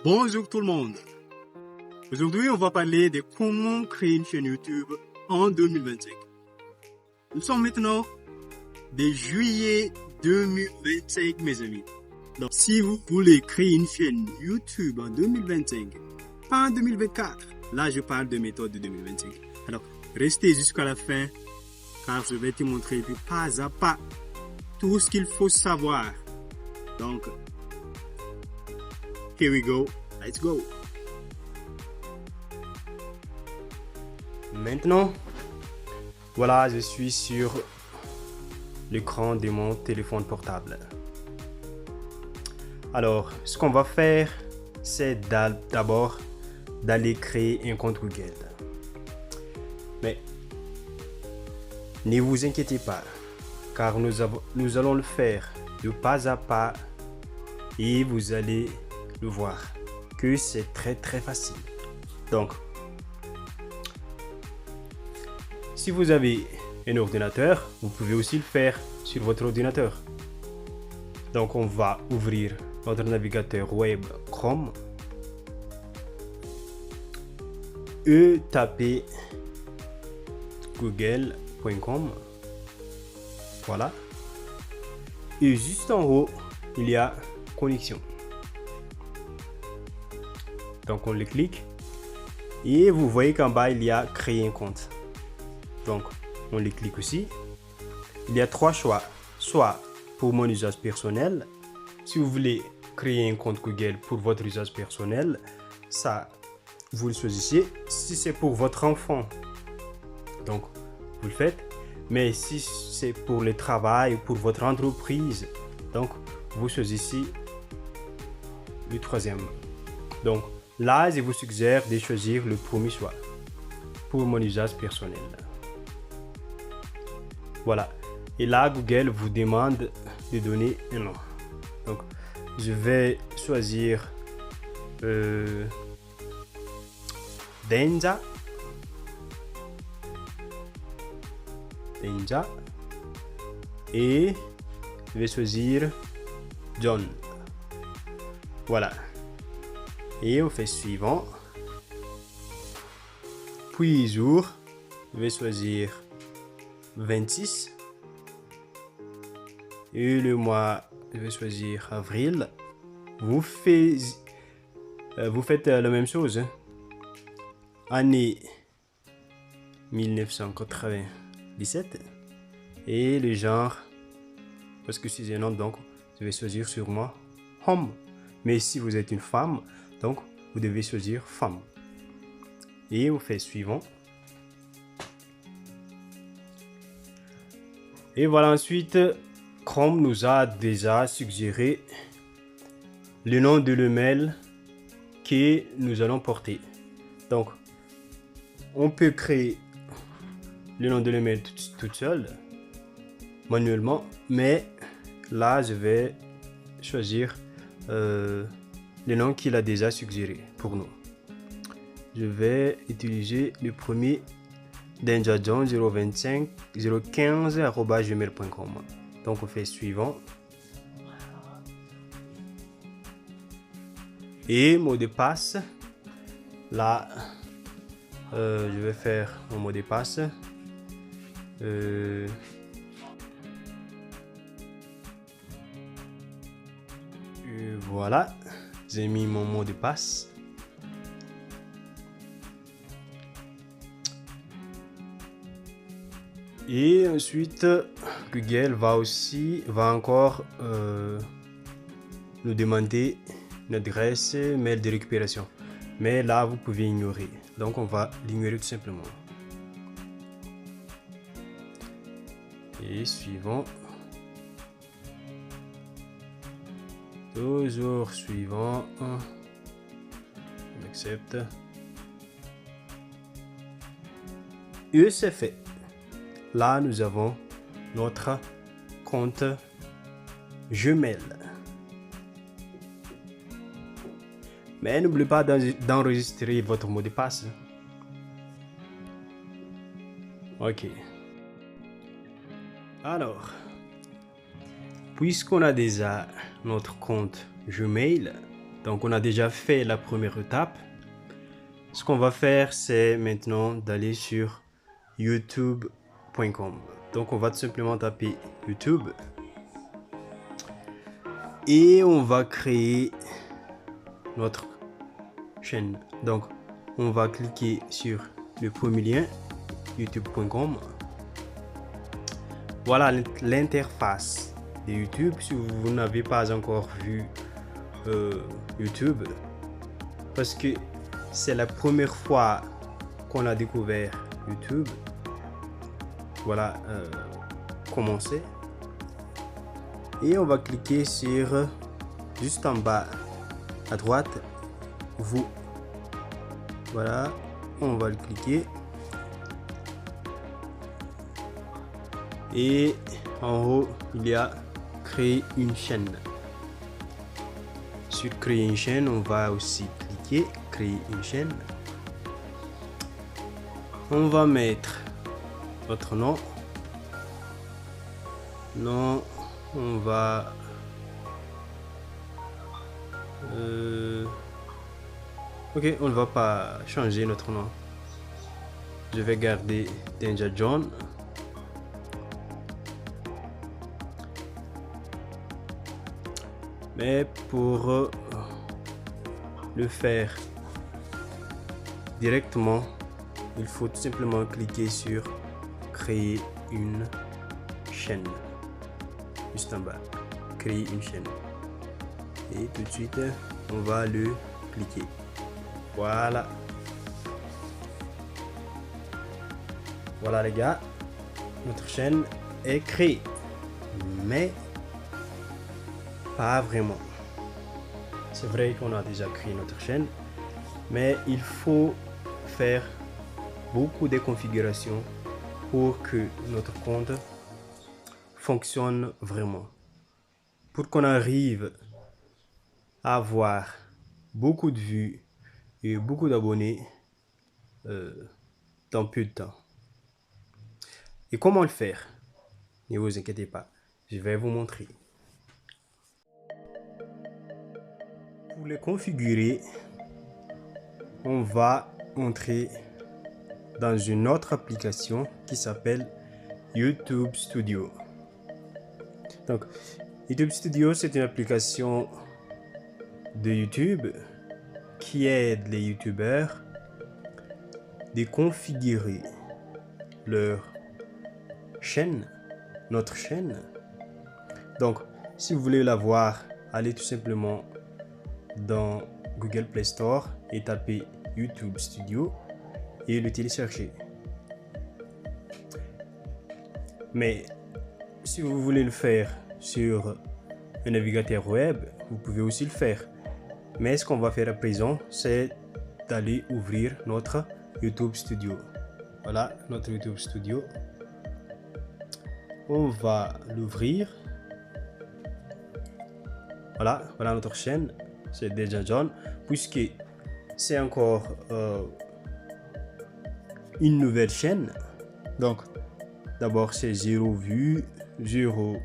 Bonjour tout le monde. Aujourd'hui, on va parler de comment créer une chaîne YouTube en 2025. Nous sommes maintenant de juillet 2025, mes amis. Donc, si vous voulez créer une chaîne YouTube en 2025, pas en 2024, là je parle de méthode de 2025. Alors, restez jusqu'à la fin, car je vais te montrer pas à pas tout ce qu'il faut savoir. Donc, here we go, let's go. Maintenant, voilà, je suis sur l'écran de mon téléphone portable. Alors, ce qu'on va faire, c'est d'abord d'aller créer un compte Google. Mais ne vous inquiétez pas, car nous allons le faire de pas à pas et vous allez le voir que c'est très facile. Donc, si vous avez un ordinateur, vous pouvez aussi le faire sur votre ordinateur. Donc, on va ouvrir notre navigateur web Chrome et taper google.com. Voilà. Et juste en haut, il y a connexion. Donc, on le clique et vous voyez qu'en bas, il y a créer un compte. Donc, on les clique aussi. Il y a trois choix. Soit pour mon usage personnel. Si vous voulez créer un compte Google pour votre usage personnel, ça, vous le choisissez. Si c'est pour votre enfant, donc, vous le faites. Mais si c'est pour le travail ou pour votre entreprise, donc, vous choisissez le troisième. Donc, là, je vous suggère de choisir le premier choix pour mon usage personnel. Voilà. Et là, Google vous demande de donner un nom. Donc, je vais choisir Denja. Et je vais choisir John. Voilà. Et on fait suivant. Puis jour, je vais choisir 26. Et le mois, je vais choisir avril. Vous faites la même chose. Année 1997. Et le genre, parce que c'est un nom, donc je vais choisir sur moi homme. Mais si vous êtes une femme, donc vous devez choisir femme. Et on fait suivant. Et voilà, ensuite, Chrome nous a déjà suggéré le nom de l'email que nous allons porter. Donc, on peut créer le nom de l'email toute seule, manuellement, mais là, je vais choisir le nom qu'il a déjà suggéré pour nous. Je vais utiliser le premier denjajohn 015@gmail.com. Donc on fait suivant. Et mot de passe. Là, je vais faire mon mot de passe. Et voilà, j'ai mis mon mot de passe. Et ensuite, Google va encore nous demander une adresse mail de récupération. Mais là, vous pouvez ignorer. Donc, on va l'ignorer tout simplement. Et suivant. Toujours suivant. On accepte. Et c'est fait. Là, nous avons notre compte Gmail. Mais n'oubliez pas d'enregistrer votre mot de passe. Ok. Alors, puisqu'on a déjà notre compte Gmail, Donc on a déjà fait la première étape. Ce qu'on va faire, c'est maintenant d'aller sur youtube.com. Donc on va tout simplement taper YouTube et on va créer notre chaîne. Donc on va cliquer sur le premier lien, youtube.com. Voilà l'interface de YouTube. Si vous n'avez pas encore vu YouTube, parce que c'est la première fois qu'on a découvert YouTube, voilà, commencer. Et on va cliquer sur juste en bas à droite, vous. Voilà, on va le cliquer. Et en haut, il y a créer une chaîne. Sur créer une chaîne, on va aussi cliquer créer une chaîne. On va mettre notre nom. Non, on va ok, on ne va pas changer notre nom. Je vais garder Danger John. Mais pour le faire directement, il faut tout simplement cliquer sur créer une chaîne. Juste en bas, créer une chaîne. Et tout de suite, on va le cliquer. Voilà. Voilà les gars, notre chaîne est créée. Mais pas vraiment. C'est vrai qu'on a déjà créé notre chaîne, mais il faut faire beaucoup de configurations pour que notre compte fonctionne vraiment. Pour qu'on arrive à avoir beaucoup de vues et beaucoup d'abonnés dans peu de temps. Et comment le faire? Ne vous inquiétez pas, je vais vous montrer. Pour les configurer, on va entrer dans une autre application qui s'appelle YouTube Studio. Donc, YouTube Studio, c'est une application de YouTube qui aide les YouTubeurs de configurer leur chaîne, notre chaîne. Donc, si vous voulez la voir, allez tout simplement dans Google Play Store et tapez YouTube Studio et le télécharger. Mais si vous voulez le faire sur un navigateur web, vous pouvez aussi le faire. Mais ce qu'on va faire à présent, c'est d'aller ouvrir notre YouTube Studio. Voilà notre YouTube Studio. On va l'ouvrir. Voilà notre chaîne. C'est déjà John, puisque c'est encore une nouvelle chaîne. Donc d'abord c'est 0 vues, 0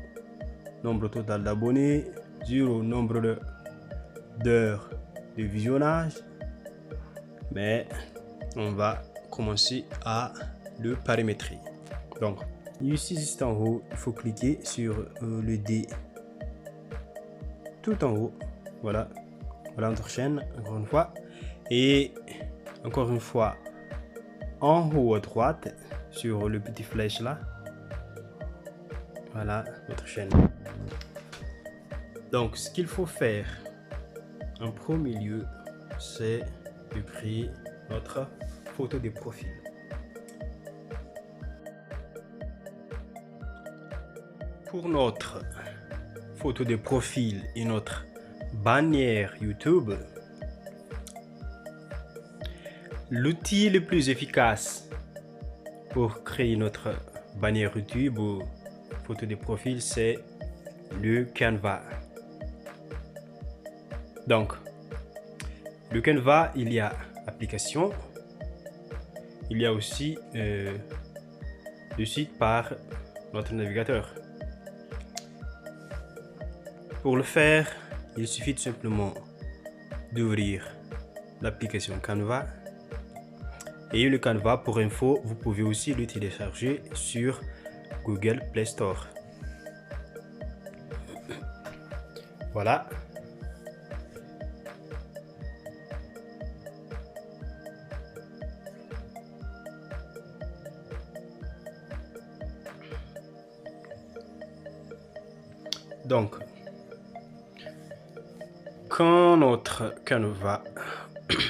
nombre total d'abonnés, 0 nombre d'heures de visionnage. Mais on va commencer à le paramétrer. Donc ici juste en haut, il faut cliquer sur le D tout en haut. Voilà notre chaîne, encore une fois. Et encore une fois, en haut à droite, sur le petit flèche là. Voilà notre chaîne. Donc, ce qu'il faut faire en premier lieu, c'est de créer notre photo de profil. Pour notre photo de profil et notre bannière YouTube, l'outil le plus efficace pour créer notre bannière YouTube ou photo de profil, c'est le Canva. Donc, le Canva, il y a application, il y a aussi le site par notre navigateur. Pour le faire, il suffit tout simplement d'ouvrir l'application Canva. Et le Canva, pour info, vous pouvez aussi le télécharger sur Google Play Store. Voilà. Donc, quand notre Canva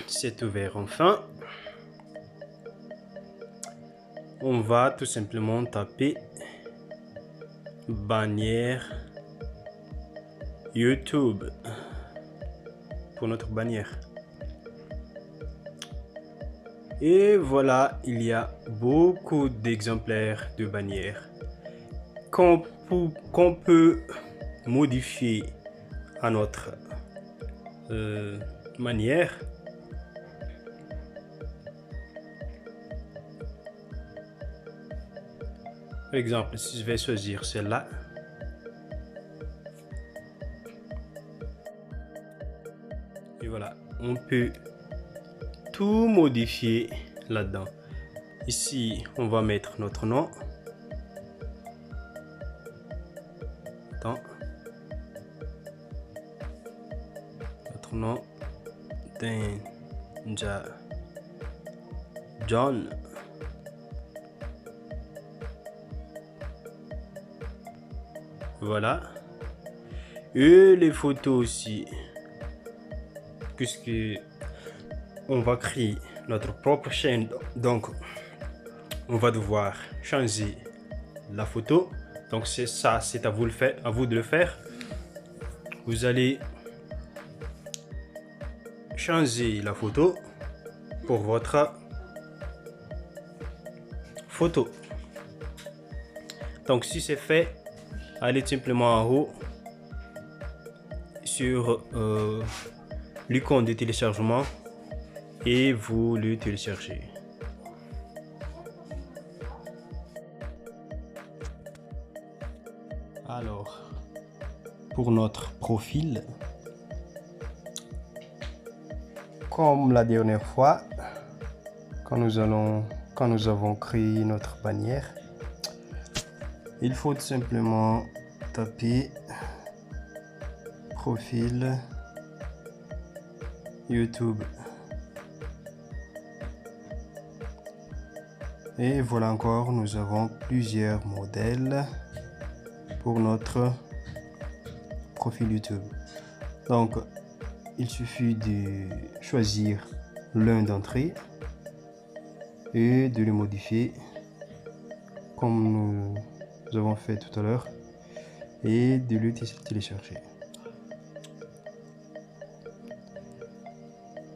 s'est ouvert enfin, on va tout simplement taper bannière YouTube pour notre bannière. Et voilà, il y a beaucoup d'exemplaires de bannières qu'on peut modifier à notre manière. Par exemple, si je vais choisir celle-là, et voilà, on peut tout modifier là-dedans. Ici, on va mettre notre nom. Attends. Notre nom, Danger John. Voilà. Et les photos aussi, puisque on va créer notre propre chaîne, donc on va devoir changer la photo. Donc c'est ça, c'est à vous de le faire. Vous allez changer la photo pour votre photo. Donc si c'est fait, allez simplement en haut sur l'icône de téléchargement et vous le téléchargez. Alors, pour notre profil, comme la dernière fois, quand nous avons créé notre bannière, il faut tout simplement taper profil YouTube. Et voilà encore, nous avons plusieurs modèles pour notre profil YouTube. Donc, il suffit de choisir l'un d'entre eux et de le modifier comme nous avons fait tout à l'heure et de le télécharger.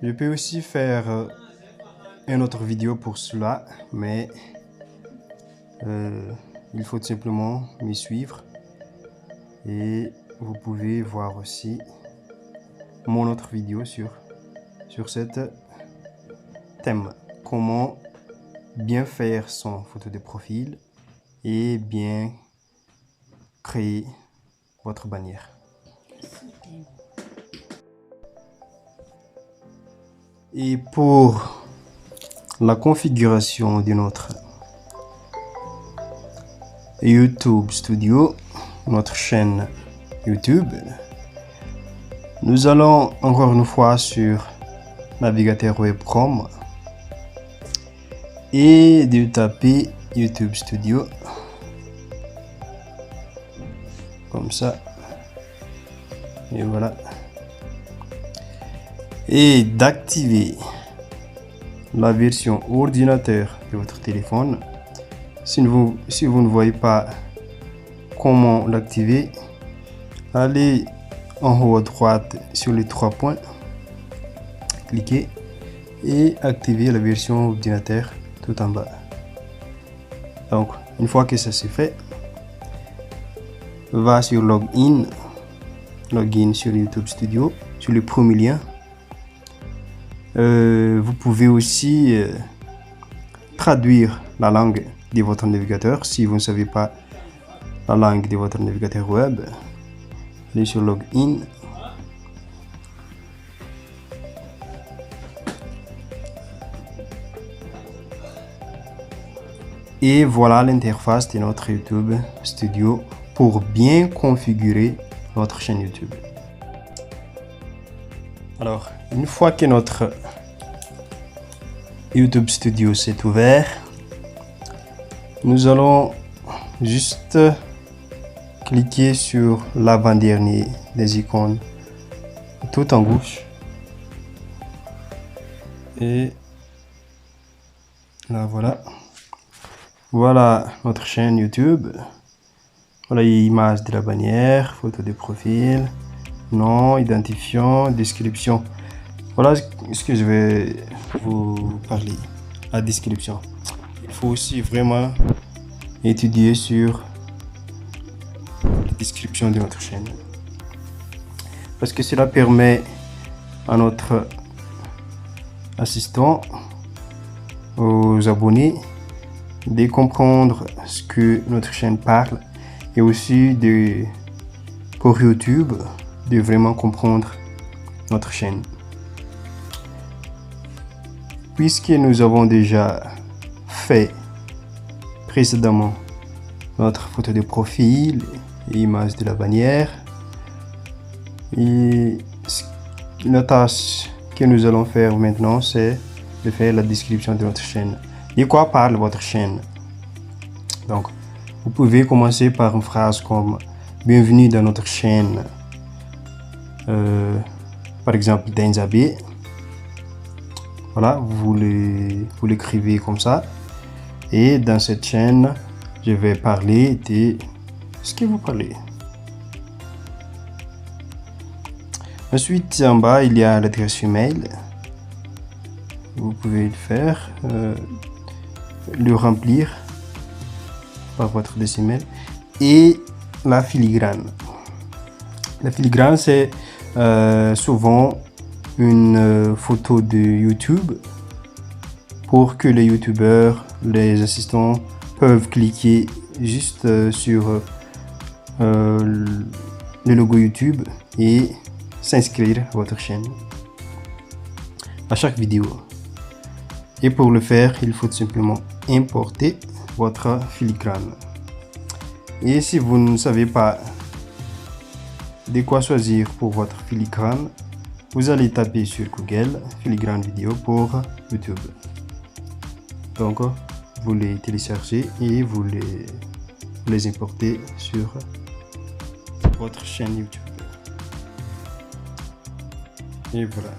Je peux aussi faire une autre vidéo pour cela, mais il faut simplement me suivre et vous pouvez voir aussi mon autre vidéo sur cet thème, comment bien faire son photo de profil et bien créer votre bannière. Et pour la configuration de notre YouTube Studio, notre chaîne YouTube, nous allons encore une fois sur navigateur web Chrome et de taper YouTube Studio comme ça, et voilà, et d'activer la version ordinateur de votre téléphone. Si vous ne voyez pas comment l'activer, allez en haut à droite sur les 3 points, cliquez et activez la version ordinateur tout en bas. Donc une fois que ça c'est fait, va sur login sur YouTube Studio, sur le premier lien. Vous pouvez aussi traduire la langue de votre navigateur si vous ne savez pas la langue de votre navigateur web. Allez sur login Et voilà l'interface de notre YouTube Studio pour bien configurer notre chaîne YouTube. Alors, une fois que notre YouTube Studio s'est ouvert, nous allons juste cliquer sur l'avant-dernier des icônes tout en gauche. Et là, voilà. Voilà notre chaîne YouTube. Voilà l'image de la bannière, photo de profil, nom, identifiant, description. Voilà ce que je vais vous parler. La description. Il faut aussi vraiment étudier sur la description de notre chaîne. Parce que cela permet à notre assistant, aux abonnés, de comprendre ce que notre chaîne parle et aussi pour YouTube de vraiment comprendre notre chaîne. Puisque nous avons déjà fait précédemment notre photo de profil et image de la bannière, et la tâche que nous allons faire maintenant, c'est de faire la description de notre chaîne. De quoi parle votre chaîne? Donc, vous pouvez commencer par une phrase comme bienvenue dans notre chaîne, par exemple Denzabe. Voilà, vous l'écrivez comme ça. Et dans cette chaîne, je vais parler de ce que vous parlez. Ensuite, en bas, il y a l'adresse email. Vous pouvez le faire, le remplir par votre adresse email. Et la filigrane. La filigrane, c'est souvent une photo de YouTube pour que les youtubeurs, les assistants peuvent cliquer juste sur le logo YouTube et s'inscrire à votre chaîne à chaque vidéo. Et pour le faire, il faut simplement importer votre filigrane. Et si vous ne savez pas de quoi choisir pour votre filigrane, vous allez taper sur Google filigrane vidéo pour YouTube. Donc, vous les téléchargez et vous les importez sur votre chaîne YouTube. Et voilà.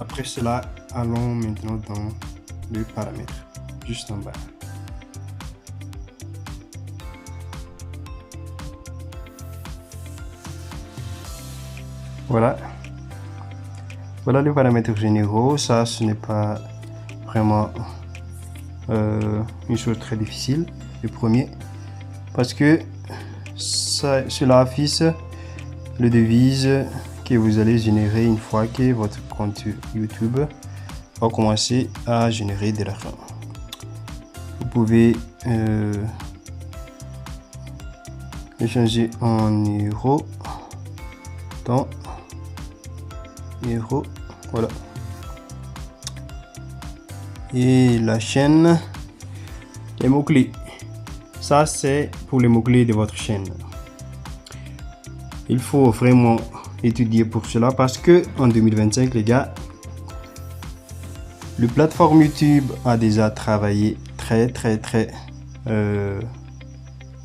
Après cela, allons maintenant dans les paramètres, juste en bas. Voilà. Voilà les paramètres généraux. Ça, ce n'est pas vraiment une chose très difficile, le premier, parce que cela affiche le devise que vous allez générer une fois que votre compte YouTube va commencer à générer de l'argent. Vous pouvez échanger en euros, dans euros, voilà. Et la chaîne, les mots-clés, ça c'est pour les mots-clés de votre chaîne. Il faut vraiment étudier pour cela parce que en 2025, les gars, le plateforme YouTube a déjà travaillé très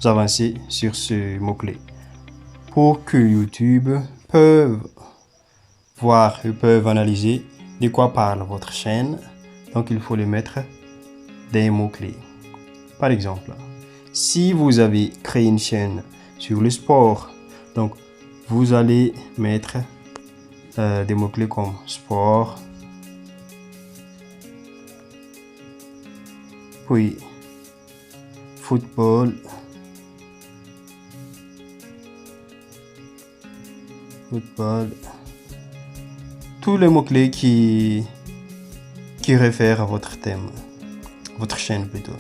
avancé sur ce mot-clé pour que YouTube peuvent voir et peuvent analyser de quoi parle votre chaîne. Donc il faut les mettre des mots-clés. Par exemple, si vous avez créé une chaîne sur le sport, donc vous allez mettre des mots-clés comme sport, puis football, tous les mots-clés qui réfèrent à votre thème, votre chaîne plutôt.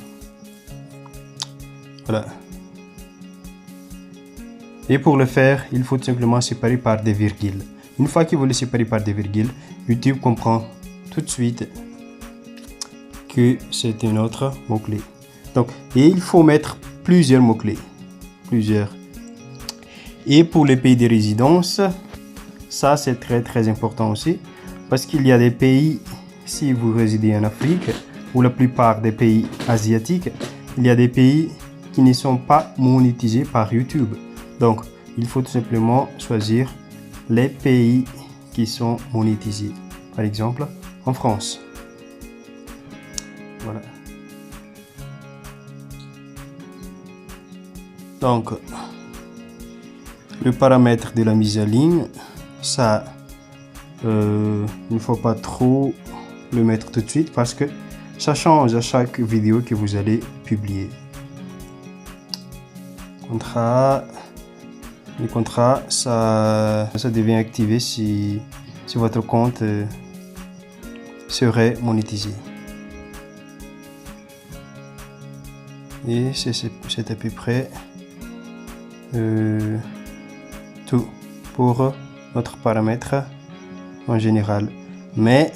Voilà. Et pour le faire, il faut simplement séparer par des virgules. Une fois que vous les séparez par des virgules, YouTube comprend tout de suite que c'est un autre mot-clé. Donc, et il faut mettre plusieurs mots-clés. Plusieurs. Et pour les pays de résidence, ça c'est très important aussi. Parce qu'il y a des pays, si vous résidez en Afrique, ou la plupart des pays asiatiques, il y a des pays qui ne sont pas monétisés par YouTube. Donc, il faut tout simplement choisir les pays qui sont monétisés. Par exemple, en France. Voilà. Donc, le paramètre de la mise en ligne, ça, il ne faut pas trop le mettre tout de suite parce que ça change à chaque vidéo que vous allez publier. Le contrat, ça devient activé si votre compte serait monétisé. Et c'est à peu près tout pour notre paramètre en général. Mais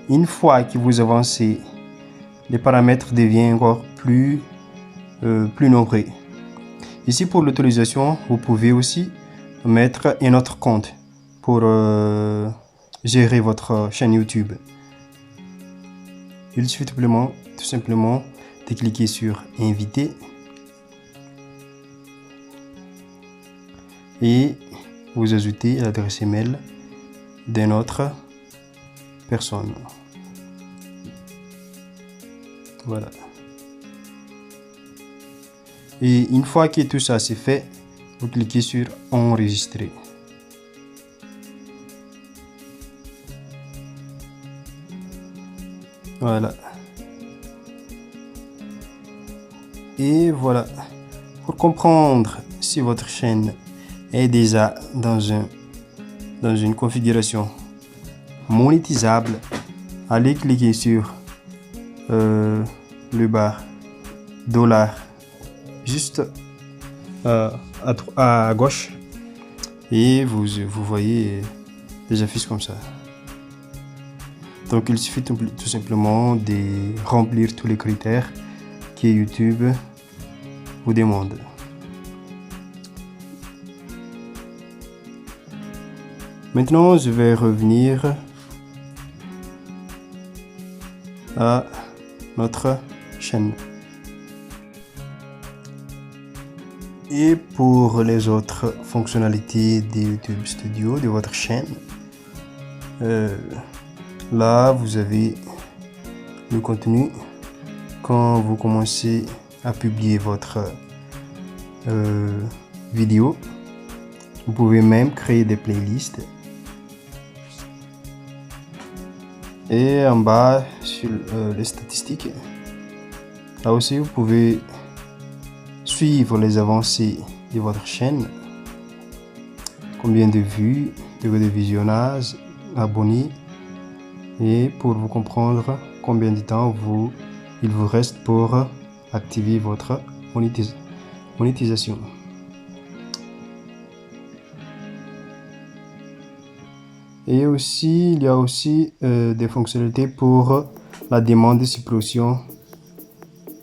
une fois que vous avancez, les paramètres deviennent encore plus nombreux. Ici pour l'autorisation, vous pouvez aussi mettre un autre compte pour gérer votre chaîne YouTube. Il suffit tout simplement de cliquer sur inviter et vous ajoutez l'adresse email d'une autre personne. Voilà. Et une fois que tout ça c'est fait, vous cliquez sur enregistrer. Voilà. Et voilà. Pour comprendre si votre chaîne est déjà dans une configuration monétisable, allez cliquer sur le bar $, juste à gauche, et vous voyez des affiches comme ça. Donc il suffit tout simplement de remplir tous les critères que YouTube vous demande. Maintenant, je vais revenir à notre chaîne. Et pour les autres fonctionnalités de YouTube Studio de votre chaîne, là vous avez le contenu. Quand vous commencez à publier votre vidéo, vous pouvez même créer des playlists. Et en bas sur les statistiques, là aussi vous pouvez suivre les avancées de votre chaîne, combien de vues, de visionnages, abonnés, et pour vous comprendre combien de temps il vous reste pour activer votre monétisation. Et aussi, il y a aussi des fonctionnalités pour la demande de suppression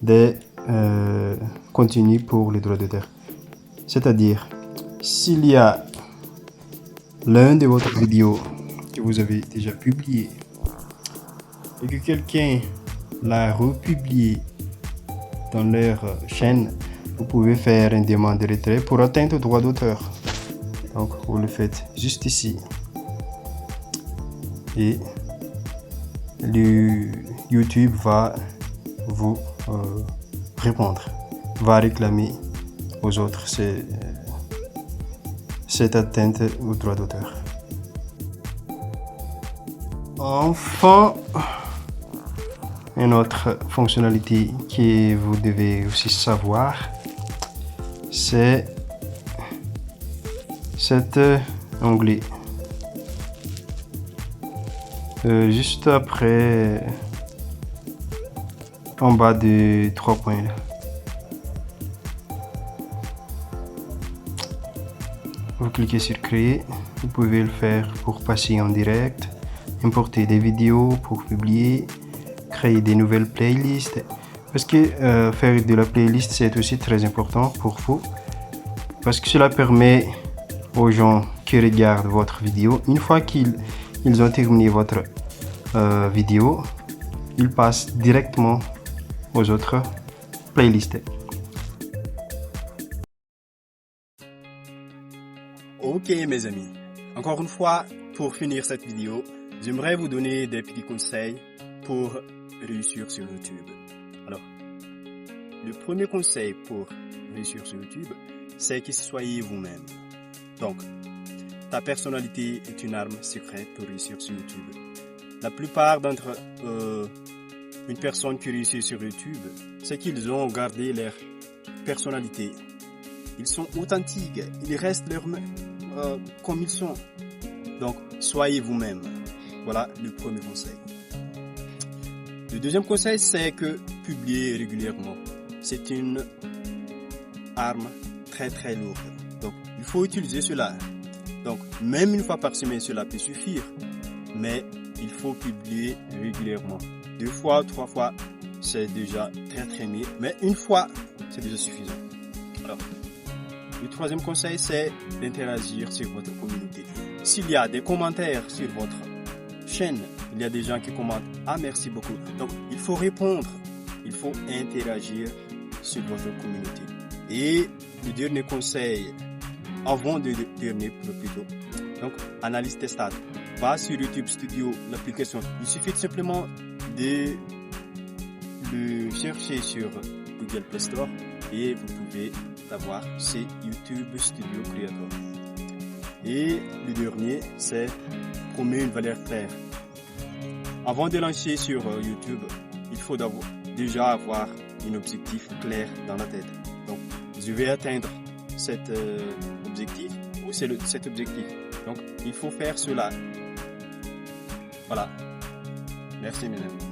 des contenus pour les droits d'auteur. C'est-à-dire, s'il y a l'un de votre vidéo que vous avez déjà publié et que quelqu'un l'a republié dans leur chaîne, vous pouvez faire une demande de retrait pour atteindre au droit d'auteur. Donc, vous le faites juste ici. Et le YouTube va vous répondre, va réclamer aux autres cette atteinte au droit d'auteur. Enfin, une autre fonctionnalité que vous devez aussi savoir, c'est cet onglet. Juste après, en bas de 3 points là. Vous cliquez sur créer. Vous pouvez le faire pour passer en direct, importer des vidéos pour publier, créer des nouvelles playlists. Parce que faire de la playlist, c'est aussi très important pour vous. Parce que cela permet aux gens qui regardent votre vidéo, une fois qu'ils ont terminé votre vidéo, ils passent directement aux autres playlists. Ok mes amis, encore une fois, pour finir cette vidéo, j'aimerais vous donner des petits conseils pour réussir sur YouTube. Alors, le premier conseil pour réussir sur YouTube, c'est que soyez vous-même. Donc, ta personnalité est une arme secrète pour réussir sur YouTube. La plupart d'entre une personne qui réussit sur YouTube, c'est qu'ils ont gardé leur personnalité. Ils sont authentiques, ils restent comme ils sont. Donc, soyez vous-même. Voilà le premier conseil. Le deuxième conseil, c'est que publier régulièrement. C'est une arme très très lourde. Donc, il faut utiliser cela. Donc, même une fois par semaine, cela peut suffire. Mais il faut publier régulièrement. 2 fois, 3 fois, c'est déjà très très mieux. Mais une fois, c'est déjà suffisant. Alors, le troisième conseil, c'est d'interagir sur votre communauté. S'il y a des commentaires sur votre chaîne, il y a des gens qui commentent « Ah, merci beaucoup ». Donc, il faut répondre. Il faut interagir sur votre communauté. Et le dernier conseil, avant de terminer plutôt, donc analyse tes stats. Va sur YouTube Studio, l'application. Il suffit simplement de le chercher sur Google Play Store et vous pouvez l'avoir. C'est YouTube Studio Creator. Et le dernier, c'est promet une valeur claire. Avant de lancer sur YouTube, il faut déjà avoir un objectif clair dans la tête. Donc, je vais atteindre cet objectif ou c'est cet objectif. Donc, il faut faire cela. Voilà. Merci, mesdames.